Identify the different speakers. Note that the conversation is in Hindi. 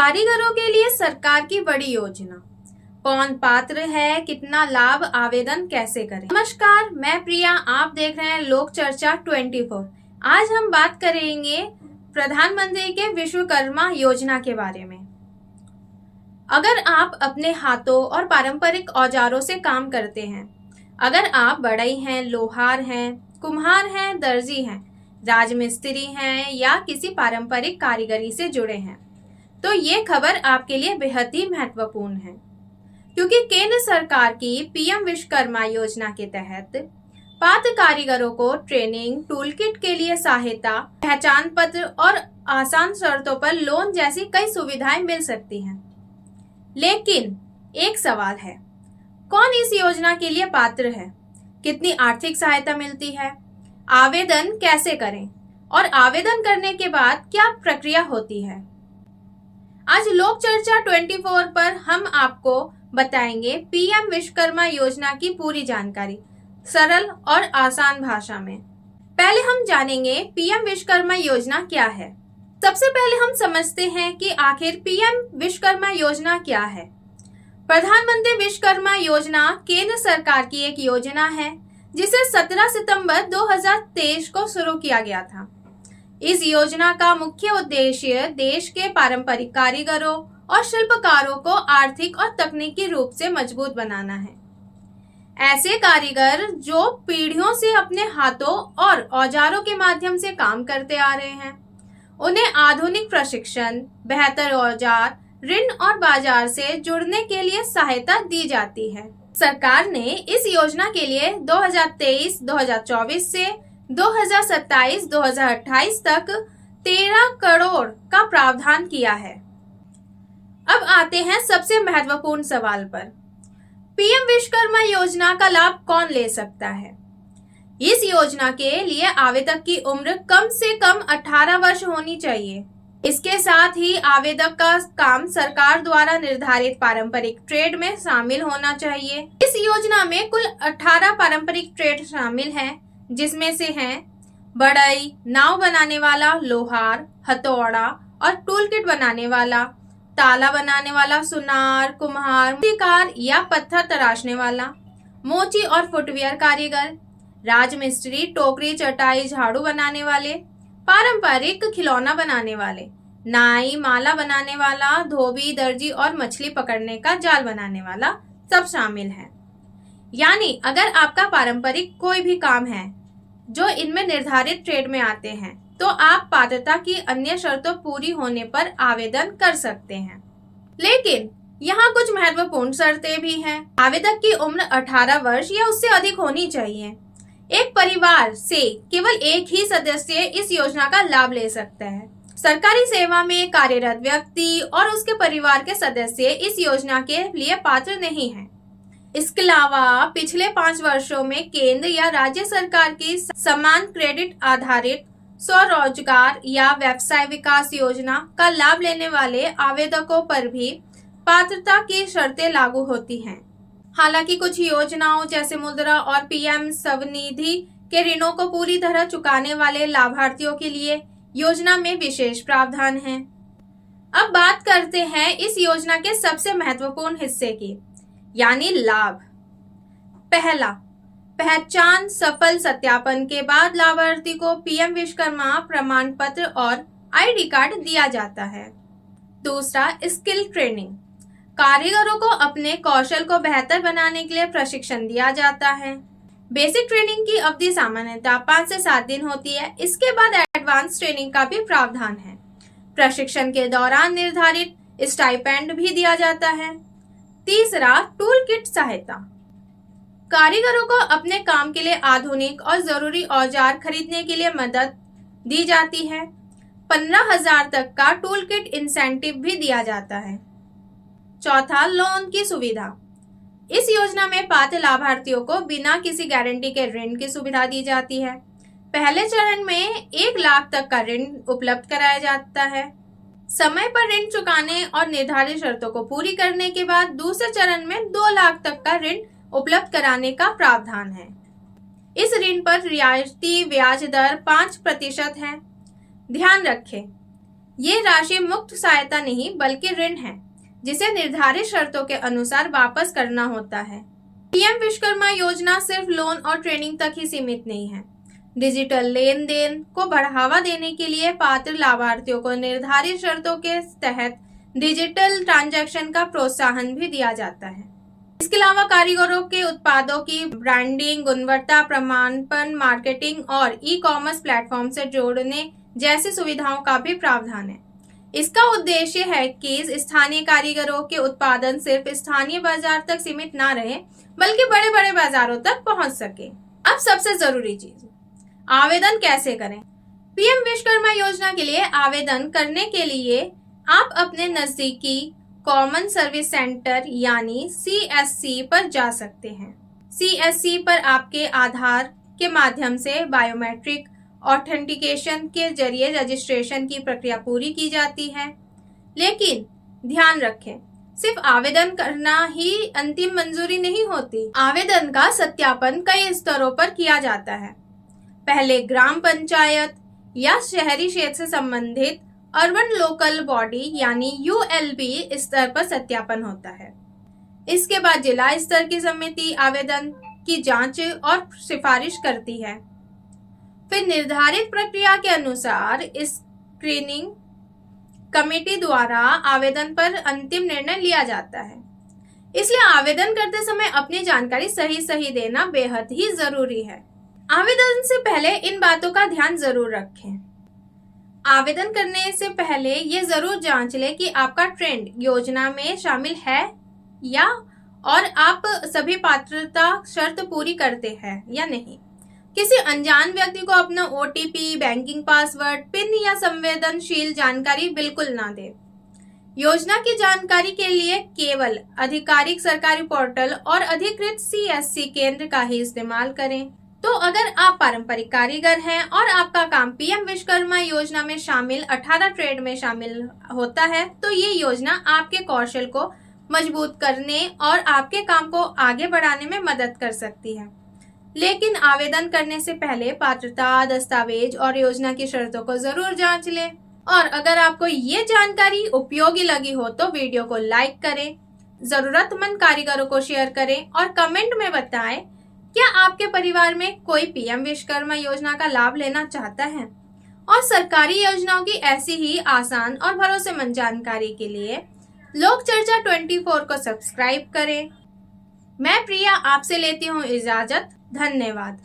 Speaker 1: कारीगरों के लिए सरकार की बड़ी योजना। कौन पात्र है, कितना लाभ, आवेदन कैसे करें। नमस्कार, मैं प्रिया, आप देख रहे हैं लोक चर्चा 24। आज हम बात करेंगे प्रधानमंत्री के विश्वकर्मा योजना के बारे में। अगर आप अपने हाथों और पारंपरिक औजारों से काम करते हैं, अगर आप बढ़ई हैं, लोहार हैं, कुम्हार हैं, दर्जी हैं, राजमिस्त्री हैं या किसी पारंपरिक कारीगरी से जुड़े हैं, तो ये खबर आपके लिए बेहद ही महत्वपूर्ण है, क्योंकि केंद्र सरकार की पीएम विश्वकर्मा योजना के तहत पात्र कारीगरों को ट्रेनिंग, टूल किट के लिए सहायता, पहचान पत्र और आसान शर्तों पर लोन जैसी कई सुविधाएं मिल सकती हैं। लेकिन एक सवाल है, कौन इस योजना के लिए पात्र है, कितनी आर्थिक सहायता मिलती है, आवेदन कैसे करें और आवेदन करने के बाद क्या प्रक्रिया होती है। आज लोक चर्चा 24 पर हम आपको बताएंगे पीएम विश्वकर्मा योजना की पूरी जानकारी सरल और आसान भाषा में। पहले हम जानेंगे पीएम विश्वकर्मा योजना क्या है। सबसे पहले हम समझते हैं कि आखिर पीएम विश्वकर्मा योजना क्या है। प्रधानमंत्री विश्वकर्मा योजना केंद्र सरकार की एक योजना है जिसे 17 सितंबर 2023 को शुरू किया गया था। इस योजना का मुख्य उद्देश्य देश के पारंपरिक कारीगरों और शिल्पकारों को आर्थिक और तकनीकी रूप से मजबूत बनाना है। ऐसे कारीगर जो पीढ़ियों से अपने हाथों और औजारों के माध्यम से काम करते आ रहे हैं, उन्हें आधुनिक प्रशिक्षण, बेहतर औजार, ऋण और बाजार से जुड़ने के लिए सहायता दी जाती है। सरकार ने इस योजना के लिए 2023-2024 से 2027-2028 तक 13 करोड़ का प्रावधान किया है। अब आते हैं सबसे महत्वपूर्ण सवाल पर, पीएम विश्वकर्मा योजना का लाभ कौन ले सकता है। इस योजना के लिए आवेदक की उम्र कम से कम 18 वर्ष होनी चाहिए। इसके साथ ही आवेदक का काम सरकार द्वारा निर्धारित पारंपरिक ट्रेड में शामिल होना चाहिए। इस योजना में कुल 18 पारंपरिक ट्रेड शामिल हैं, जिसमें से हैं बढ़ई, नाव बनाने वाला, लोहार, हथौड़ा और टूल किट बनाने वाला, ताला बनाने वाला, सुनार, कुम्हार, मूर्तिकार या पत्थर तराशने वाला, मोची और फुटवियर कारीगर, राजमिस्त्री, टोकरी, चटाई, झाड़ू बनाने वाले, पारंपरिक खिलौना बनाने वाले, नाई, माला बनाने वाला, धोबी, दर्जी और मछली पकड़ने का जाल बनाने वाला सब शामिल है। यानी अगर आपका पारंपरिक कोई भी काम है जो इनमें निर्धारित ट्रेड में आते हैं, तो आप पात्रता की अन्य शर्तों पूरी होने पर आवेदन कर सकते हैं। लेकिन यहाँ कुछ महत्वपूर्ण शर्तें भी हैं। आवेदक की उम्र 18 वर्ष या उससे अधिक होनी चाहिए। एक परिवार से केवल एक ही सदस्य इस योजना का लाभ ले सकता है। सरकारी सेवा में कार्यरत व्यक्ति और उसके परिवार के सदस्य इस योजना के लिए पात्र नहीं हैं। इसके अलावा पिछले 5 वर्षों में केंद्र या राज्य सरकार की समान क्रेडिट आधारित स्वरोजगार या व्यवसाय विकास योजना का लाभ लेने वाले आवेदकों पर भी पात्रता की शर्तें लागू होती हैं। हालांकि कुछ योजनाओं जैसे मुद्रा और पीएम स्वनिधि के ऋणों को पूरी तरह चुकाने वाले लाभार्थियों के लिए योजना में विशेष प्रावधान हैं। अब बात करते हैं इस योजना के सबसे महत्वपूर्ण हिस्से की, यानी लाभ। पहला, पहचान सफल सत्यापन के बाद लाभार्थी को पीएम विश्वकर्मा प्रमाण पत्र और आईडी कार्ड दिया जाता है। दूसरा, स्किल ट्रेनिंग। कारीगरों को अपने कौशल को बेहतर बनाने के लिए प्रशिक्षण दिया जाता है। बेसिक ट्रेनिंग की अवधि सामान्यतः 5 से 7 दिन होती है। इसके बाद एडवांस ट्रेनिंग का भी प्रावधान है। प्रशिक्षण के दौरान निर्धारित स्टाइपेंड भी दिया जाता है। तीसरा, टूल किट सहायता। कारीगरों को अपने काम के लिए आधुनिक और जरूरी औजार खरीदने के लिए मदद दी जाती है। 15,000 तक का टूल किट इंसेंटिव भी दिया जाता है। चौथा, लोन की सुविधा। इस योजना में पात्र लाभार्थियों को बिना किसी गारंटी के ऋण की सुविधा दी जाती है। पहले चरण में 1 लाख तक का ऋण उपलब्ध कराया जाता है। समय पर ऋण चुकाने और निर्धारित शर्तों को पूरी करने के बाद दूसरे चरण में 2 लाख तक का ऋण उपलब्ध कराने का प्रावधान है। इस ऋण पर रियायती ब्याज दर 5% है। ध्यान रखें, ये राशि मुफ्त सहायता नहीं बल्कि ऋण है जिसे निर्धारित शर्तों के अनुसार वापस करना होता है। पीएम विश्वकर्मा योजना सिर्फ लोन और ट्रेनिंग तक ही सीमित नहीं है। डिजिटल लेन देन को बढ़ावा देने के लिए पात्र लाभार्थियों को निर्धारित शर्तों के तहत डिजिटल ट्रांजैक्शन का प्रोत्साहन भी दिया जाता है। इसके अलावा कारीगरों के उत्पादों की ब्रांडिंग, गुणवत्ता प्रमाणपत्र, मार्केटिंग और ई कॉमर्स प्लेटफॉर्म से जोड़ने जैसी सुविधाओं का भी प्रावधान है। इसका उद्देश्य है कि स्थानीय कारीगरों के उत्पादन सिर्फ स्थानीय बाजार तक सीमित न रहे बल्कि बड़े बड़े बाजारों तक पहुंच सके। अब सबसे जरूरी चीज, आवेदन कैसे करें। पीएम विश्वकर्मा योजना के लिए आवेदन करने के लिए आप अपने नजदीकी कॉमन सर्विस सेंटर यानी CSC पर जा सकते हैं। CSC पर आपके आधार के माध्यम से बायोमेट्रिक ऑथेंटिकेशन के जरिए रजिस्ट्रेशन की प्रक्रिया पूरी की जाती है। लेकिन ध्यान रखें, सिर्फ आवेदन करना ही अंतिम मंजूरी नहीं होती। आवेदन का सत्यापन कई स्तरों पर किया जाता है। पहले ग्राम पंचायत या शहरी क्षेत्र से संबंधित अर्बन लोकल बॉडी यानी ULB स्तर पर सत्यापन होता है। इसके बाद जिला स्तर की समिति आवेदन की जांच और सिफारिश करती है। फिर निर्धारित प्रक्रिया के अनुसार स्क्रीनिंग कमेटी द्वारा आवेदन पर अंतिम निर्णय लिया जाता है। इसलिए आवेदन करते समय अपनी जानकारी सही देना बेहद ही जरूरी है। आवेदन से पहले इन बातों का ध्यान जरूर रखें। आवेदन करने से पहले ये जरूर जांच लें कि आपका ट्रेंड योजना में शामिल है या और आप सभी पात्रता शर्त पूरी करते हैं या नहीं। किसी अनजान व्यक्ति को अपना OTP, बैंकिंग पासवर्ड, पिन या संवेदनशील जानकारी बिल्कुल ना दें। योजना की जानकारी के लिए केवल आधिकारिक सरकारी पोर्टल और अधिकृत CSC केंद्र का ही इस्तेमाल करें। तो अगर आप पारंपरिक कारीगर हैं और आपका काम पीएम विश्वकर्मा योजना में शामिल 18 ट्रेड में शामिल होता है, तो ये योजना आपके कौशल को मजबूत करने और आपके काम को आगे बढ़ाने में मदद कर सकती है। लेकिन आवेदन करने से पहले पात्रता, दस्तावेज और योजना की शर्तों को जरूर जांच लें। और अगर आपको ये जानकारी उपयोगी लगी हो तो वीडियो को लाइक करें, जरूरतमंद कारीगरों को शेयर करें और कमेंट में बताएं क्या आपके परिवार में कोई पीएम विश्वकर्मा योजना का लाभ लेना चाहता है। और सरकारी योजनाओं की ऐसी ही आसान और भरोसेमंद जानकारी के लिए लोक चर्चा 24 को सब्सक्राइब करें। मैं प्रिया आपसे लेती हूँ इजाजत। धन्यवाद।